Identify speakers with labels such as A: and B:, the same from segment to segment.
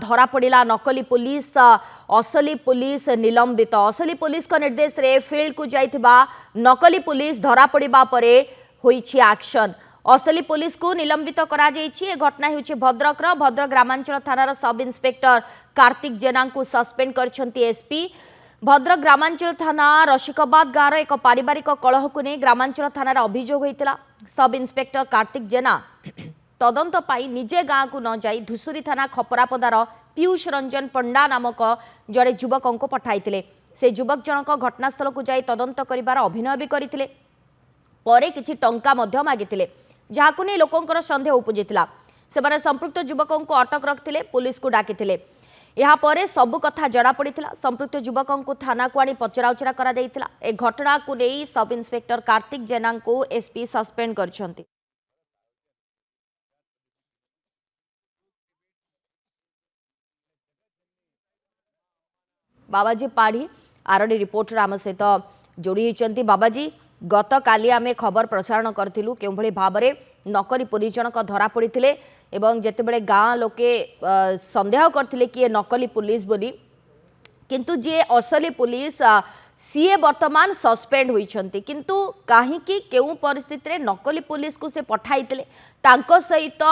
A: धरा पड़ा नकली पुलिस असली पुलिस निलंबित असली पुलिस निर्देश रे फील्ड को जाइथिबा नकली पुलिस धरा पड़ा परे होइछि एक्शन असली पुलिस को निलंबित करा जाइछि। ए घटना होइछि भद्रक ग्रामांचल थानार सब इन्स्पेक्टर कार्तिक जेना को सस्पेंड करछंती एसपी। भद्रक ग्रामांचल थाना रसिकाबाद गाँव एक पारिवारिक कलह को नहीं ग्रामांचल थानार अभियोग होता। सब इन्स्पेक्टर कार्तिक जेना तदंत पाई निजे गाँव को न जाई धुसुरी थाना खपरापदार पीयूष रंजन पंडा नामक जड़े युवक को पठाई से युवक जनक घटनास्थल को जाई तदंत करिवार अभिनय भी करथिले परे किछि टंका मध्य मागिथिले जहाकु नै लोकंकर संदेह उपजिथिला। सेमाने संपृक्त युवकों को अटक रखिथिले पुलिस को डाकिथिले। यहाँ पर सबु कथा जड़ा पड़िथिला। संपृक्त युवकों को थाना को आनी पचराउचरा करा जाइथिला। ए घटना को नै सब इन्स्पेक्टर कार्तिक जेना को एसपी सस्पेंड करछंती। बाबाजी पाढ़ी आरडी रिपोर्टर आम सहित जोड़ी होती। बाबाजी गत काली आमे खबर प्रसारण करथिलु केउ भली भाबरे नकली पुलिस जनक धरा पड़िथिले एवं जेतेबेले गाँ लोके संदेह करथिले कि ये नकली पुलिस बोली किंतु जे असली पुलिस सीए वर्तमान सस्पेंड होइछंती किंतु काहे कि केउ परिस्थिति रे नकली पुलिस को से पठाइतिले तांको सहित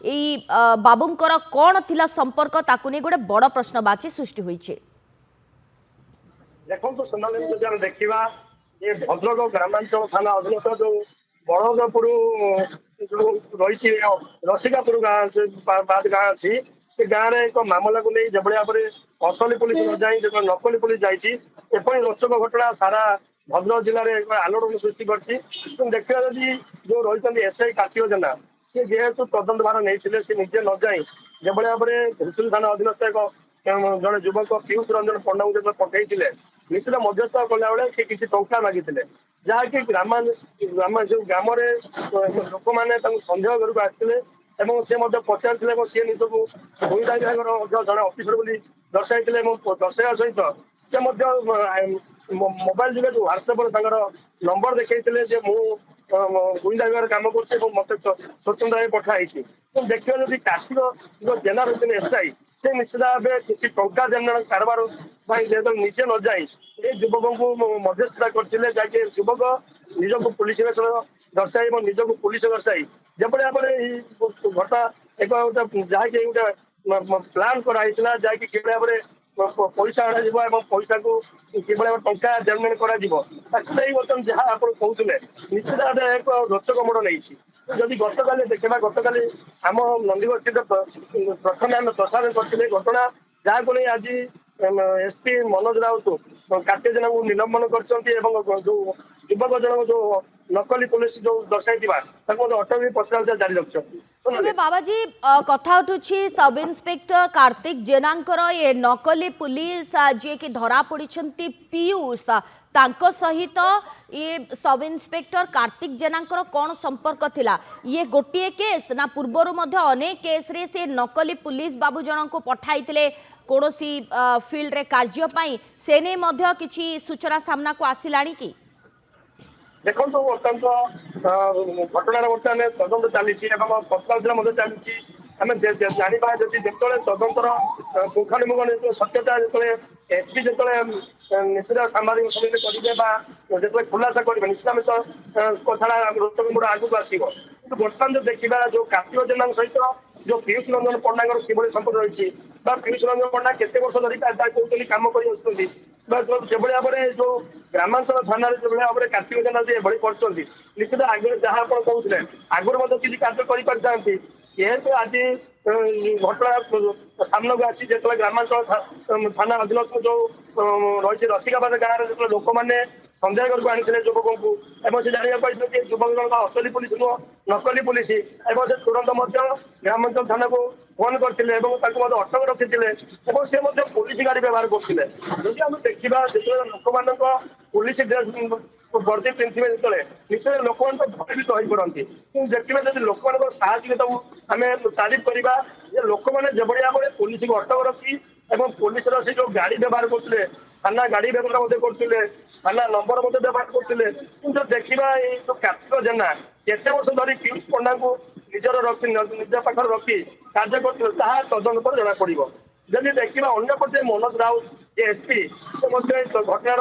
A: एई बाबूंकर कोन थिला संपर्क ताकु नै गोटे बड़ प्रश्नवाची सृष्टि होइछे।
B: देखो सोनाली देखा ये भद्रक ग्रामांचल थाना अधीनस्थ जो बड़दपुर रही रसिकापुर बाद गाँ अच्छी से गाँव में एक मामला को नहीं जो भाव में असली पुलिस न जाई नकली पुलिस जाइए रोचक घटना सारा भद्रक जिले में एक आलोड़न सृष्टि कर देखा जदि जो रही एसआई कार्तिक जेना सी जेहेतु तदंत भार नहीं सी निजे न जाई जो भाव में धुसुरी थाना अधीनस्थ एक जड़े युवक पीयूष रंजन पंडा को जो पठे निश्चित मध्यस्थ कला बेले से किसी टंका मागी जहाँकि ग्राम ग्राम लोक मैंने सन्देह घर आसते से पचार सी निजक गुइंदा विभाग जड़े अफिसर बोली दर्शाई दर्शाइवा सहित से मोबाइल जुगे जो ह्वाट्सएप नंबर देखते गुइंदा विभाग काम कर मत स्वतंत्र भाव पठाई देखिए जब कार्तिक जो जेना रही एसआई से निश्चित भाव किसी टंका देना कारबार जो निजे न जाए ये युवकों को मध्यस्थता करते युवक निजक पुलिस दर्शाई निजक पुलिस दर्शाई जो भाव में घटना एक जहाँकि गोटे प्लां कराई जहाँकि भाव में पैसा अणा पैसा को कि टंका देनदेन कर जहाँ आप कहते निश्चित भाव एक रोचक मोड़ नहीं जदि गतकाली देखा गतकाली आम नंदीगढ़ स्थित प्रथम आम प्रसारण करते घटना जहाँ को नहीं आज एसपी मनोज राउत कार्तिक जेना को निलंबन कर जो युवक जन जो नकली पुलिस जो दर्शाई अटक भी पचरा जारी रखिंट।
A: बाबाजी कथा उठुछि सब इन्स्पेक्टर कार्तिक जेनांकर ये नकली पुलिस जे कि धरा पड़िछंती पीयूष तांको सहित ये सब इन्स्पेक्टर कार्तिक जेनांकर कौन संपर्क थिला ये गोटे केस ना पूर्वर मध्य अनेक केस रे से नकली पुलिस बाबू जन को पठाइतिले कोनोसी फील्ड रे कार्य पाई से नै मध्य किछि सूचना सामना को आसिलाणी कि
B: देखो बर्तमान तो घटना बर्तमान तदंत चली पचराउचरा चली आम जाना जदि जो तदंतर पुंखानुपुंख सत्यता जो एसपी जो निश्चित साम्बादिक समिति करेंगे जो खुलासा करेंगे निश्चित आम कथा रोचक मोड़ आगू आसो बर्तमान जो देखा जो कार्तिक जेना सहित जो पीयूष रंजन पंडा कि संपर्क रही पीयूष रंजन पंडा केते वर्ष धरिक कहते कम कर जो भाव में जो ग्रामांचल थाना जो भाव में कार्तिक जेना कर निश्चित आगे जहाँ आप कहते आगुरी किसी कार्य कर जेहेतु आज घटना सामना को आसी जो ग्रामांचल थाना अधीनस्थ जो रही रसिकाबाद गाँव में जो लोक मैंने सन्देह घर आनी युवकों को से जाना पाई युवक जन असली पुलिस नुह नकली पुलिस से तुरंत ग्रामांचल थाना को फोन करते अटक रखी से पुलिस गाड़ी व्यवहार करते जदि आम देखा जो लोक मान पुलिस ड्रेस वर्दी पिंधे जो निश्चय लोक भयभीत हो पड़ती देखिए जब लोक मान साहसिकता आम तारीफ करवा लोक मैंने जो भाव में पुलिस को अटक रखी पुलिस से जो गाड़ी व्यवहार करते थाना गाड़ी व्यवहार करते थाना नंबर व्यवहार करते कि देखा जो कार्तिक जेना केते वर्ष धरी पीयूष पंडा को निजर रखी निज पाखे रखी कार्य कर तदंत पर जना पड़। जदि देखा अंपटे मनोज राउत एसपी से घटनार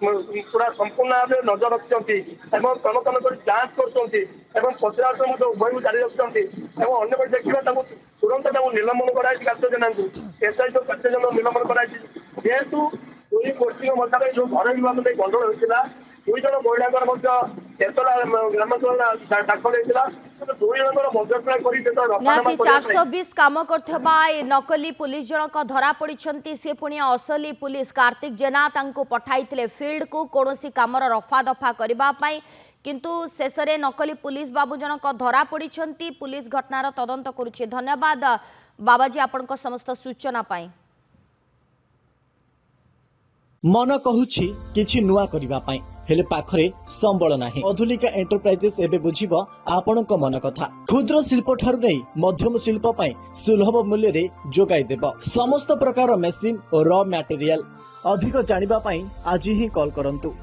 B: पूरा संपूर्ण भाव नजर रखिंट तन तन कर जांच कर पचराश उभय जारी रखिंट अंपटे देखा तुरंत निलंबन कराई कार्यजना एसआई जो कार्यजन निलंबन कराई जेहेतु दुई गोष्ठी मध्य जो घर विवाद गंडल होता 2 जन महिला एतला ग्रामांचल दाखल होता 2 जन मध्यस्थता
A: निहाती 420 काम करथबा ए नकली पुलिस जनक धरा पड़िछंती से पुणी असली पुलिस कार्तिक जेना तांको पठाइथिले फील्ड को कोनोसी कामर रफा दफा करबा पई किंतु शेषरे नकली पुलिस बाबू जनक धरा पड़िछंती पुलिस घटनार तदंत करुछि। धन्यवाद बाबाजी आपनको समस्त सूचना पाई।
C: मन कहूछि किछि नुआ करिबा पई हेले पाखरे संबल नाही। अधुलिका एंटरप्राइजेस एबे बुझिबो आपणक मन कथा। क्षुद्र शिल्प ठारु नै मध्यम शिल्प पई सुलभ मूल्य रे जोगाई देबो समस्त प्रकार मेसिन और रॉ मटेरियल। अधिक जानिबा पई आज ही कॉल करंतु